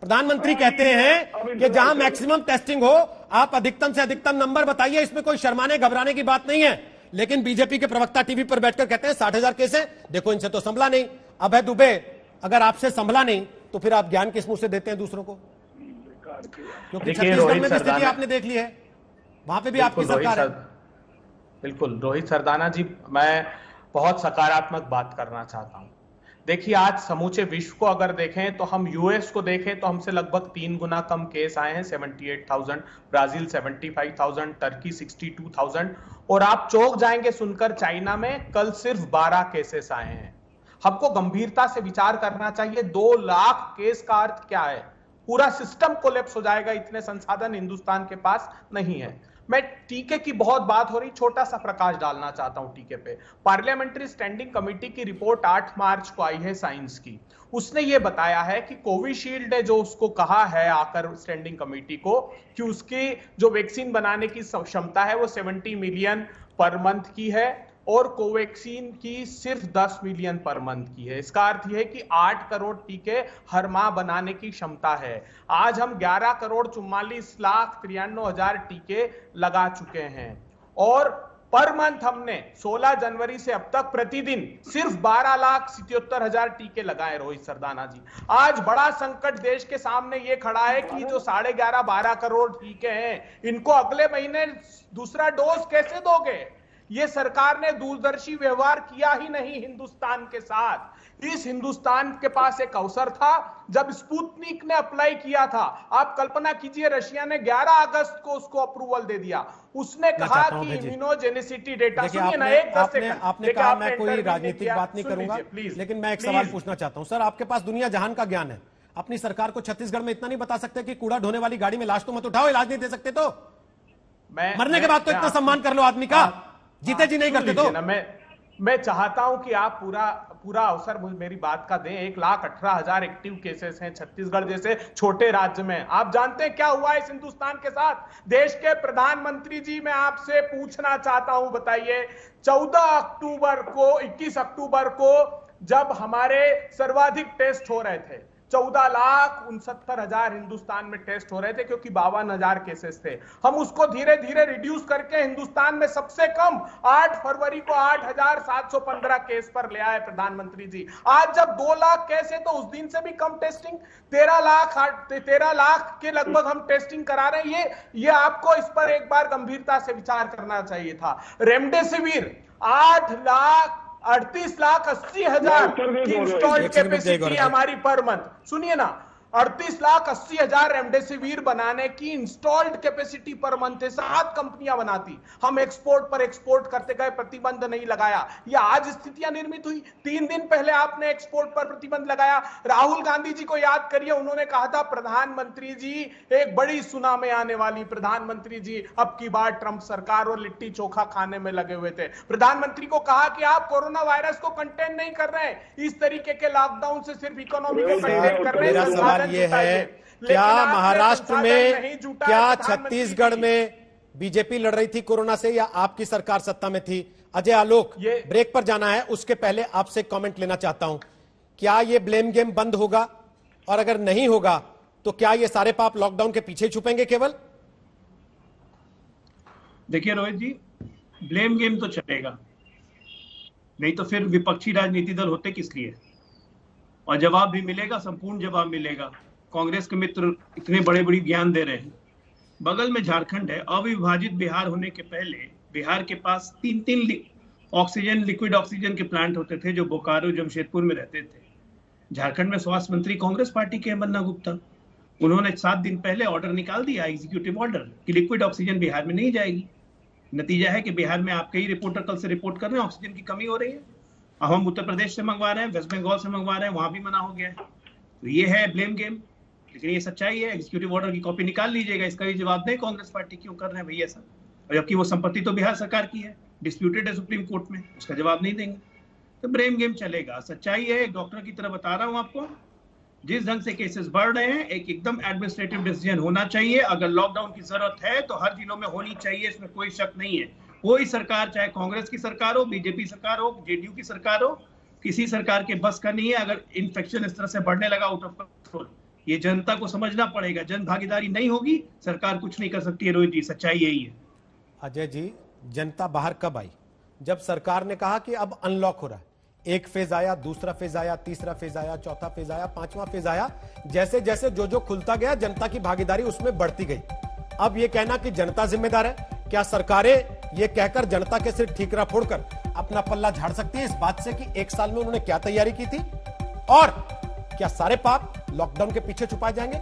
प्रधानमंत्री कहते हैं कि जहां मैक्सिमम टेस्टिंग हो आप अधिकतम से अधिकतम नंबर बताइए, इसमें कोई शर्माने घबराने की बात नहीं है। लेकिन बीजेपी के प्रवक्ता टीवी पर बैठकर कहते हैं 60,000 केस है, देखो इनसे तो संभला नहीं। अब है दुबे, अगर आपसे संभला नहीं तो फिर आप ज्ञान किस मुंह से देते हैं दूसरों को? क्योंकि छत्तीसगढ़ में भी स्थिति आपने देख ली है, वहां पे भी आपकी सरकार है। बिल्कुल रोहित सरदाना जी, मैं बहुत सकारात्मक बात करना चाहता हूं। देखिए, आज समूचे विश्व को अगर देखें तो हम यूएस को देखें तो हमसे लगभग 3 गुना कम केस आए हैं, 78,000, ब्राजील 75,000, टर्की 62,000, और आप चौंक जाएंगे सुनकर चाइना में कल सिर्फ 12 केसेस आए हैं। हमको गंभीरता से विचार करना चाहिए। 2 लाख केस का अर्थ क्या है? पूरा सिस्टम कोलैप्स हो जाएगा, इतने संसाधन हिंदुस्तान के पास नहीं है। मैं टीके की बहुत बात हो रही, छोटा सा प्रकाश डालना चाहता हूं टीके पे। पार्लियामेंट्री स्टैंडिंग कमेटी की रिपोर्ट 8 मार्च को आई है साइंस की। उसने ये बताया है कि कोविशील्ड ने जो उसको कहा है आकर स्टैंडिंग कमेटी को कि उसकी जो वैक्सीन बनाने की क्षमता है वो 70 मिलियन पर मंथ की है और कोवैक्सीन की सिर्फ 10 मिलियन पर मंथ की है। इसका अर्थ यह है कि 8 करोड़ टीके हर माह बनाने की क्षमता है। आज हम 11 करोड़ 44 लाख 93 हजार टीके लगा चुके हैं और पर मंथ हमने 16 जनवरी से अब तक प्रतिदिन सिर्फ 12 लाख 77 हजार टीके लगाए। रोहित सरदाना जी, आज बड़ा संकट देश के सामने ये खड़ा है कि जो 11.5-12 करोड़ टीके हैं, इनको अगले महीने दूसरा डोज कैसे दोगे? ये सरकार ने दूरदर्शी व्यवहार किया ही नहीं हिंदुस्तान के साथ। इस हिंदुस्तान के पास एक अवसर था जब स्पुतनिक ने अप्लाई किया था। आप कल्पना कीजिए, रशिया ने 11 अगस्त को उसको अप्रूवल दे दिया। उसने कहा कि इम्यूनोजेनिसिटी डेटा, सुनिए ना, आपने कहा मैं कोई राजनीतिक बात नहीं करूंगा, लेकिन मैं एक सवाल पूछना चाहता हूं। सर, आपके पास दुनिया जहान का ज्ञान है, अपनी सरकार को छत्तीसगढ़ में इतना नहीं बता सकते कि कूड़ा ढोने वाली गाड़ी में लाश तो मत उठाओ, इलाज नहीं दे सकते तो? मरने के बाद तो इतना सम्मान कर लो आदमी का, जीते जी नहीं करते तो? मैं चाहता हूं कि आप पूरा अवसर मेरी बात का दें। 1,18,000 एक्टिव केसेस हैं छत्तीसगढ़ जैसे छोटे राज्य में। आप जानते हैं क्या हुआ इस हिंदुस्तान के साथ? देश के प्रधानमंत्री जी, मैं आपसे पूछना चाहता हूं, बताइए, 21 अक्टूबर को जब हमारे सर्वाधिक टेस्ट हो रहे थे, 14,69,000 हिंदुस्तान में टेस्ट हो रहे थे क्योंकि 52,000 केसेस थे। हम उसको धीरे धीरे रिड्यूस करके हिंदुस्तान में सबसे कम 8 फरवरी को 8,715 केस पर ले आए प्रधानमंत्री जी। आज जब 2 लाख केस है तो उस दिन से भी कम टेस्टिंग, 13 लाख के लगभग हम टेस्टिंग करा रहे हैं। ये आपको इस पर एक बार गंभीरता से विचार करना चाहिए था। रेमडेसिविर 38,80,000 की इंस्टॉल्ड कैपेसिटी हमारी पर मंथ। सुनिए ना, 38,80,000 रेमडेसिविर बनाने की इंस्टॉल्ड कैपेसिटी पर मंथ है। 7 कंपनियां बनाती, हम एक्सपोर्ट करते गए, प्रतिबंध नहीं लगाया। ये आज स्थितियां निर्मित हुई। 3 दिन पहले आपने एक्सपोर्ट पर प्रतिबंध लगाया। राहुल गांधी जी को याद करिए, उन्होंने कहा था प्रधानमंत्री जी एक बड़ी सुनामी आने वाली। प्रधानमंत्री जी अब की बार ट्रंप सरकार और लिट्टी चोखा खाने में लगे हुए थे। प्रधानमंत्री को कहा कि आप कोरोना वायरस को कंटेन नहीं कर रहे, इस तरीके के लॉकडाउन से सिर्फ इकोनॉमी को कंटेन कर रहे हैं। ये है, क्या महाराष्ट्र में, क्या छत्तीसगढ़ में बीजेपी लड़ रही थी कोरोना से या आपकी सरकार सत्ता में थी? अजय आलोक, ब्रेक पर जाना है, उसके पहले आपसे कमेंट लेना चाहता हूं। क्या ये ब्लेम गेम बंद होगा, और अगर नहीं होगा तो क्या ये सारे पाप लॉकडाउन के पीछे छुपेंगे केवल? देखिए रोहित जी, ब्लेम गेम तो चलेगा, नहीं तो फिर विपक्षी राजनीति दल होते किस लिए? और जवाब भी मिलेगा, संपूर्ण जवाब मिलेगा। कांग्रेस के मित्र इतने बड़े बड़ी ज्ञान दे रहे हैं। बगल में झारखंड है, अविभाजित बिहार होने के पहले बिहार के पास 3 लिक्विड ऑक्सीजन के प्लांट होते थे जो बोकारो जमशेदपुर में रहते थे। झारखंड में स्वास्थ्य मंत्री कांग्रेस पार्टी के बन्ना गुप्ता, उन्होंने 7 दिन पहले ऑर्डर निकाल दिया, एग्जीक्यूटिव ऑर्डर, कि लिक्विड ऑक्सीजन बिहार में नहीं जाएगी। नतीजा है कि बिहार में आप कई रिपोर्टर कल से रिपोर्ट कर रहे हैं ऑक्सीजन की कमी हो रही है। अब हम उत्तर प्रदेश से मंगवा रहे हैं, वेस्ट बंगाल से मंगवा रहे हैं, वहां भी मना हो गया है। तो ये है ब्लेम गेम, लेकिन ये सच्चाई है। एग्जीक्यूटिव ऑर्डर की कॉपी निकाल लीजिएगा, इसका भी जवाब दें कांग्रेस पार्टी क्यों कर रहे हैं भैया ऐसा, और जबकि वो संपत्ति तो बिहार सरकार की है, डिस्प्यूटेड है सुप्रीम कोर्ट में, उसका जवाब नहीं देंगे तो ब्लेम गेम चलेगा। सच्चाई है, एक डॉक्टर की तरह बता रहा हूं आपको, जिस ढंग से केसेस बढ़ रहे हैं, एक एकदम एडमिनिस्ट्रेटिव डिसीजन होना चाहिए। अगर लॉकडाउन की जरूरत है तो हर जिलों में होनी चाहिए, इसमें कोई शक नहीं है। कोई सरकार, चाहे कांग्रेस की सरकार हो, बीजेपी सरकार हो, जेडीयू की सरकार हो, किसी सरकार के बस का नहीं है। अगर इन्फेक्शन इस तरह से बढ़ने लगा आउट ऑफ कंट्रोल, ये जनता को समझना पड़ेगा। जन भागीदारी नहीं होगी, सरकार कुछ नहीं कर सकती है। रोहित जी, सच्चाई यही है। अजय जी, जनता बाहर कब आई? जब सरकार ने कहा कि अब अनलॉक हो रहा है। एक फेज आया, दूसरा फेज आया, तीसरा फेज आया, चौथा फेज आया, पांचवा फेज आया। जैसे जैसे जो खुलता गया, जनता की भागीदारी उसमें बढ़ती गई। अब यह कहना कि जनता जिम्मेदार है, क्या सरकारें यह कहकर जनता के सिर ठीकरा फोड़कर अपना पल्ला झाड़ सकती है इस बात से कि एक साल में उन्होंने क्या तैयारी की थी? और क्या सारे पाप लॉकडाउन के पीछे छुपाए जाएंगे?